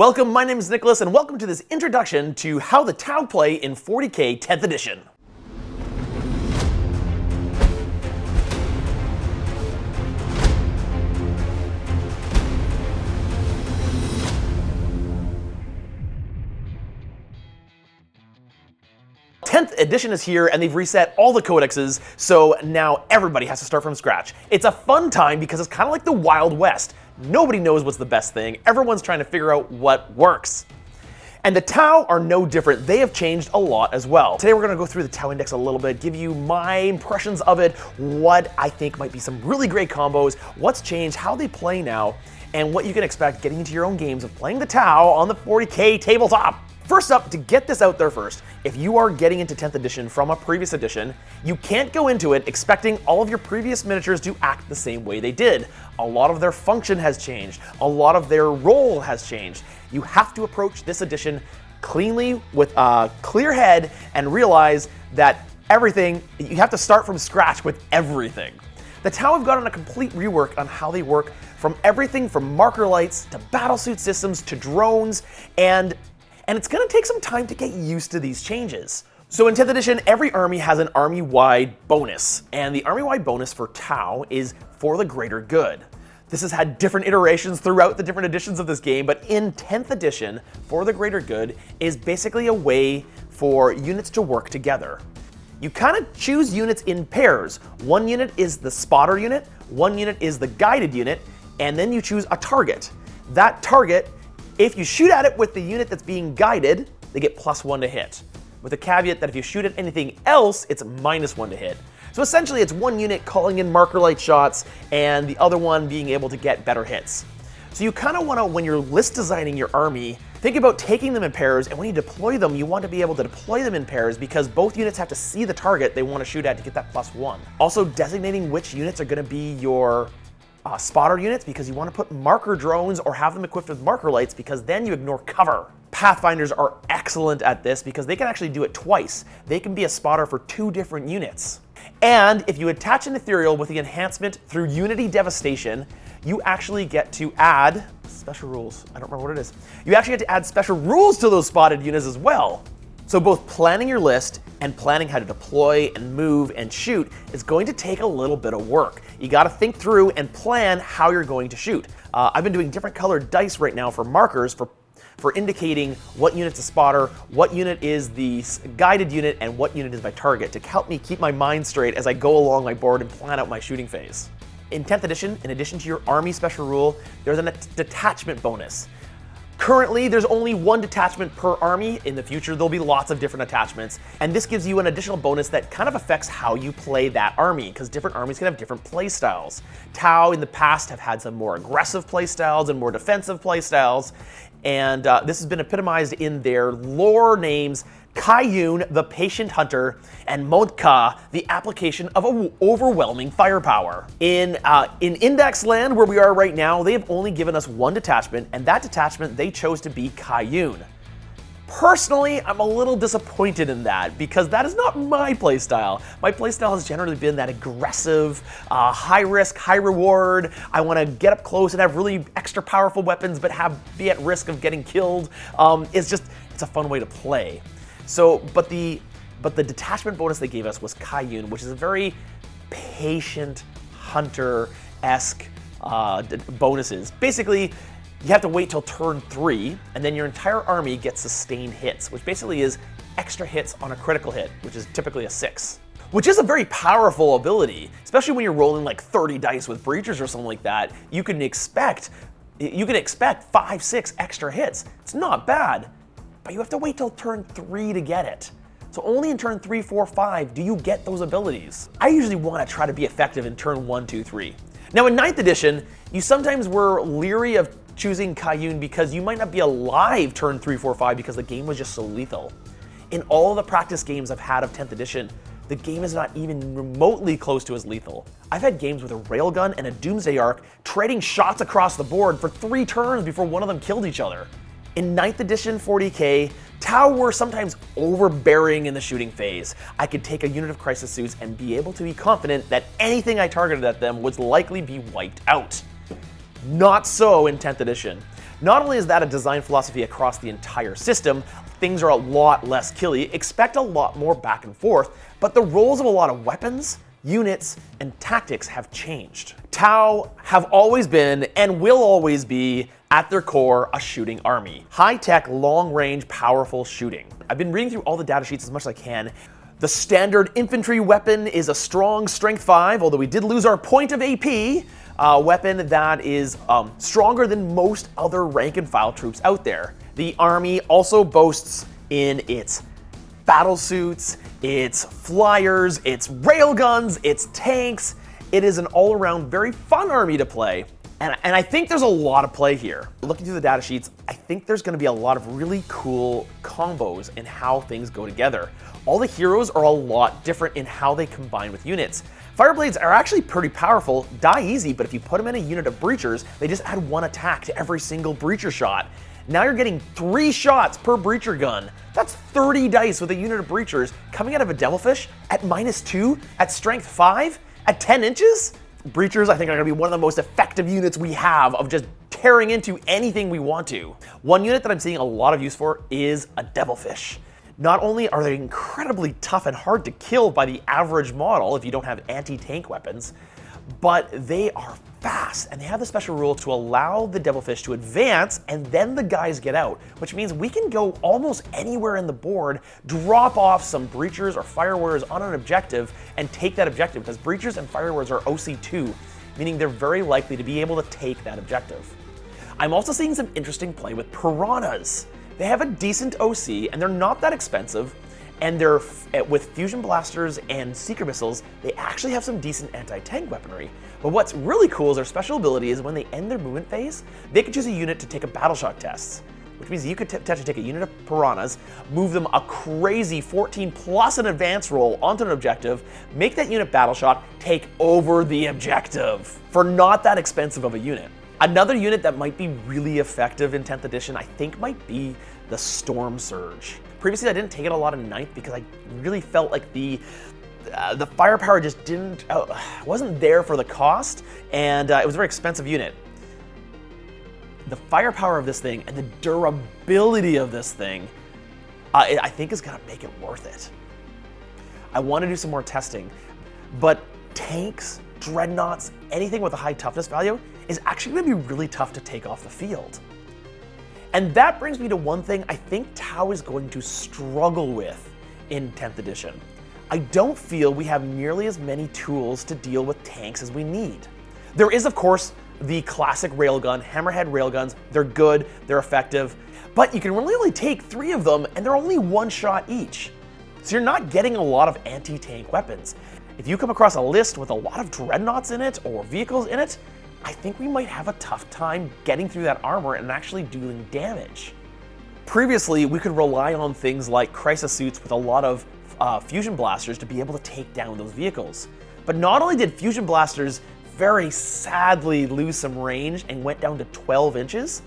Welcome, my name is Nicholas, and welcome to this introduction to how the Tau play in 40k 10th edition. Tenth edition is here, and they've reset all the codexes, so now everybody has to start from scratch. It's a fun time because it's kind of like the Wild West. Nobody knows what's the best thing. Everyone's trying to figure out what works. And the Tau are no different. They have changed a lot as well. Today we're going to go through the Tau Index a little bit, give you my impressions of it, what I think might be some really great combos, what's changed, how they play now, and what you can expect getting into your own games of playing the Tau on the 40k tabletop. First up, to get this out there first, if you are getting into 10th edition from a previous edition, you can't go into it expecting all of your previous miniatures to act the same way they did. A lot of their function has changed. A lot of their role has changed. You have to approach this edition cleanly with a clear head and realize that you have to start from scratch with everything. The Tau have gotten a complete rework on how they work, from everything from marker lights to battlesuit systems to drones, and it's going to take some time to get used to these changes. So in 10th edition, every army has an army-wide bonus, and the army-wide bonus for Tau is for the greater good. This has had different iterations throughout the different editions of this game, but in 10th edition, for the greater good is basically a way for units to work together. You kind of choose units in pairs. One unit is the spotter unit, one unit is the guided unit, and then you choose a target. That target, if you shoot at it with the unit that's being guided, they get +1 to hit. With the caveat that if you shoot at anything else, it's -1 to hit. So essentially it's one unit calling in marker light shots and the other one being able to get better hits. So you kind of want to, when you're list designing your army, think about taking them in pairs, and when you deploy them, you want to be able to deploy them in pairs because both units have to see the target they want to shoot at to get that +1. Also designating which units are going to be your spotter units, because you want to put marker drones or have them equipped with marker lights, because then you ignore cover. Pathfinders are excellent at this because they can actually do it twice. They can be a spotter for 2 different units. And if you attach an ethereal with the enhancement through Unity Devastation, you actually get to add special rules. I don't remember what it is. You actually get to add special rules to those spotted units as well. So both planning your list and planning how to deploy and move and shoot is going to take a little bit of work. You got to think through and plan how you're going to shoot. I've been doing different colored dice right now for markers for indicating what unit's a spotter, what unit is the guided unit, and what unit is my target, to help me keep my mind straight as I go along my board and plan out my shooting phase. In 10th edition, in addition to your army special rule, there's a detachment bonus. Currently, there's only 1 detachment per army. In the future, there'll be lots of different attachments, and this gives you an additional bonus that kind of affects how you play that army, because different armies can have different play styles. Tau in the past have had some more aggressive play styles and more defensive play styles, and this has been epitomized in their lore names: Kaiyun, the Patient Hunter, and Modka, the application of overwhelming firepower. In Index Land, where we are right now, they have only given us 1 detachment, and that detachment they chose to be Kaiyun. Personally, I'm a little disappointed in that, because that is not my playstyle. My playstyle has generally been that aggressive, high risk, high reward. I want to get up close and have really extra powerful weapons, but be at risk of getting killed. It's a fun way to play. So, but the detachment bonus they gave us was Kaiyun, which is a very patient hunter-esque bonuses. Basically, you have to wait till turn 3, and then your entire army gets sustained hits, which basically is extra hits on a critical hit, which is typically a 6. Which is a very powerful ability, especially when you're rolling like 30 dice with breachers or something like that. You can expect 5, 6 extra hits. It's not bad. But you have to wait till turn 3 to get it. So only in turn 3, 4, 5 do you get those abilities. I usually want to try to be effective in turn 1, 2, 3. Now in 9th edition, you sometimes were leery of choosing Kaiyun because you might not be alive turn 3, 4, 5 because the game was just so lethal. In all of the practice games I've had of 10th edition, the game is not even remotely close to as lethal. I've had games with a railgun and a Doomsday Arc trading shots across the board for 3 turns before one of them killed each other. In 9th edition 40k, Tau were sometimes overbearing in the shooting phase. I could take a unit of crisis suits and be able to be confident that anything I targeted at them would likely be wiped out. Not so in 10th edition. Not only is that a design philosophy across the entire system, things are a lot less killy, expect a lot more back and forth, but the roles of a lot of weapons, units, and tactics have changed. Tau have always been, and will always be, at their core, a shooting army. High-tech, long-range, powerful shooting. I've been reading through all the data sheets as much as I can. The standard infantry weapon is a strong strength 5, although we did lose our point of AP. Weapon that is stronger than most other rank and file troops out there. The army also boasts in its battle suits, its flyers, its railguns, its tanks. It is an all-around very fun army to play. And I think there's a lot of play here. Looking through the data sheets, I think there's going to be a lot of really cool combos in how things go together. All the heroes are a lot different in how they combine with units. Fireblades are actually pretty powerful, die easy, but if you put them in a unit of breachers, they just add 1 attack to every single breacher shot. Now you're getting 3 shots per breacher gun. That's 30 dice with a unit of breachers coming out of a Devilfish at -2, at strength 5, at 10 inches? Breachers, I think, are going to be one of the most effective units we have of just tearing into anything we want to. One unit that I'm seeing a lot of use for is a Devilfish. Not only are they incredibly tough and hard to kill by the average model if you don't have anti-tank weapons, but they are fast, and they have the special rule to allow the Devilfish to advance and then the guys get out, which means we can go almost anywhere in the board, drop off some breachers or fire warriors on an objective, and take that objective, because breachers and fire warriors are OC2, meaning they're very likely to be able to take that objective. I'm also seeing some interesting play with piranhas. They have a decent OC, and they're not that expensive, and they're with fusion blasters and seeker missiles, they actually have some decent anti-tank weaponry. But what's really cool is their special ability is when they end their movement phase, they can choose a unit to take a battle shock test, which means you could potentially take a unit of piranhas, move them a crazy 14 plus an advance roll onto an objective, make that unit battle shock, take over the objective for not that expensive of a unit. Another unit that might be really effective in 10th edition, I think, might be the Storm Surge. Previously, I didn't take it a lot in 9th because I really felt like the firepower just wasn't there for the cost, and it was a very expensive unit. The firepower of this thing and the durability of this thing, I think is going to make it worth it. I want to do some more testing, but tanks, dreadnoughts, anything with a high toughness value is actually going to be really tough to take off the field. And that brings me to one thing I think Tau is going to struggle with in 10th edition. I don't feel we have nearly as many tools to deal with tanks as we need. There is, of course, the classic railgun, hammerhead railguns. They're good, they're effective, but you can really only take 3 of them, and they're only 1 shot each. So you're not getting a lot of anti-tank weapons. If you come across a list with a lot of dreadnoughts in it or vehicles in it, I think we might have a tough time getting through that armor and actually doing damage. Previously, we could rely on things like crisis suits with a lot of fusion blasters to be able to take down those vehicles. But not only did fusion blasters very sadly lose some range and went down to 12 inches,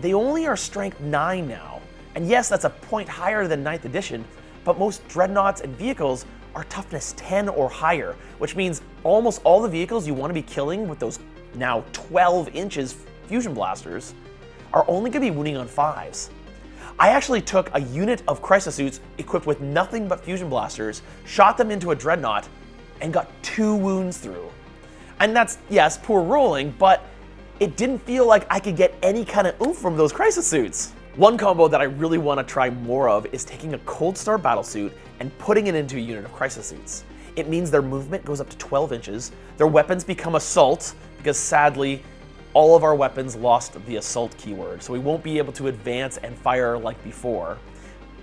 they only are strength 9 now. And yes, that's a point higher than 9th edition, but most dreadnoughts and vehicles are toughness 10 or higher, which means almost all the vehicles you want to be killing with those now 12 inches fusion blasters are only going to be wounding on 5s. I actually took a unit of crisis suits equipped with nothing but fusion blasters, shot them into a dreadnought, and got 2 wounds through. And that's, yes, poor rolling, but it didn't feel like I could get any kind of oomph from those crisis suits. One combo that I really want to try more of is taking a Cold Star battlesuit and putting it into a unit of crisis suits. It means their movement goes up to 12 inches, their weapons become assault, because sadly, all of our weapons lost the assault keyword, so we won't be able to advance and fire like before.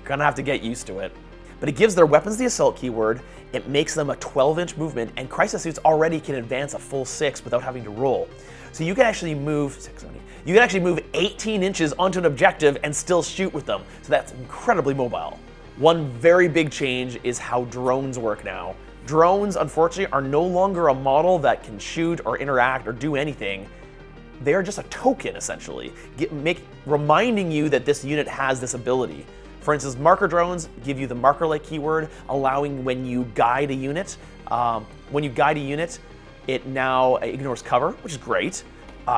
Gonna have to get used to it. But it gives their weapons the assault keyword, it makes them a 12-inch movement, and crisis suits already can advance a full 6 without having to roll. So you can actually move 18 inches onto an objective and still shoot with them. So that's incredibly mobile. One very big change is how drones work now. Drones, unfortunately, are no longer a model that can shoot or interact or do anything. They are just a token, essentially, reminding you that this unit has this ability. For instance, marker drones give you the marker-like keyword, allowing when you guide a unit, it now ignores cover, which is great.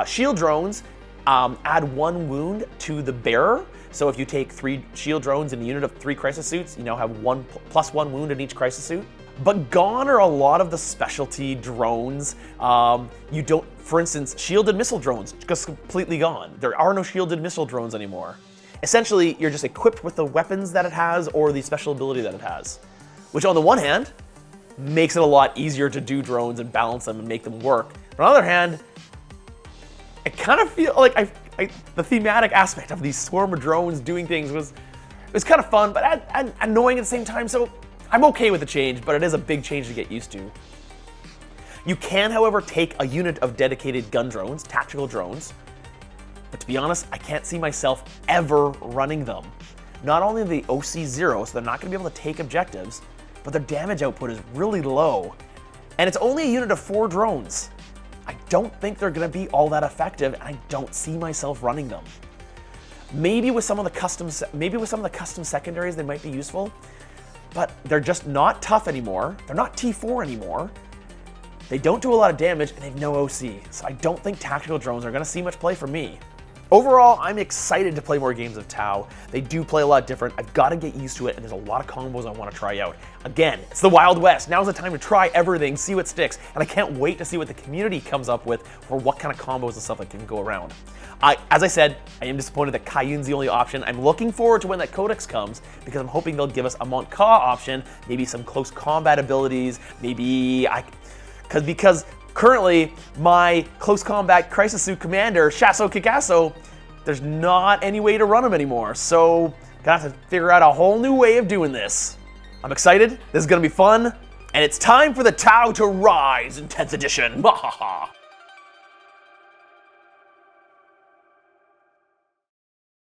Shield drones Add 1 wound to the bearer. So if you take 3 shield drones in a unit of 3 crisis suits, you now have plus 1 wound in each crisis suit. But gone are a lot of the specialty drones. You don't, for instance, shielded missile drones, just completely gone. There are no shielded missile drones anymore. Essentially, you're just equipped with the weapons that it has or the special ability that it has. Which on the one hand, makes it a lot easier to do drones and balance them and make them work. But on the other hand, I kind of feel like the thematic aspect of these swarm of drones doing things was kind of fun, but annoying at the same time. So I'm okay with the change, but it is a big change to get used to. You can, however, take a unit of dedicated gun drones, tactical drones, but to be honest, I can't see myself ever running them. Not only are they OC0, so they're not going to be able to take objectives, but their damage output is really low. And it's only a unit of 4 drones. I don't think they're going to be all that effective, and I don't see myself running them. Maybe with some of the custom secondaries, they might be useful, but they're just not tough anymore. They're not T4 anymore. They don't do a lot of damage, and they have no OC. So I don't think tactical drones are going to see much play for me. Overall, I'm excited to play more games of Tau. They do play a lot different. I've got to get used to it, and there's a lot of combos I want to try out. Again, it's the Wild West. Now's the time to try everything, see what sticks, and I can't wait to see what the community comes up with for what kind of combos and stuff that can go around. As I said, I am disappointed that Cayune's the only option. I'm looking forward to when that Codex comes because I'm hoping they'll give us a Mont'ka option, maybe some close combat abilities, because currently my close combat crisis suit commander, Shasso Kikasso, there's not any way to run him anymore. So gonna have to figure out a whole new way of doing this. I'm excited, this is gonna be fun, and it's time for the Tau to rise in 10th edition.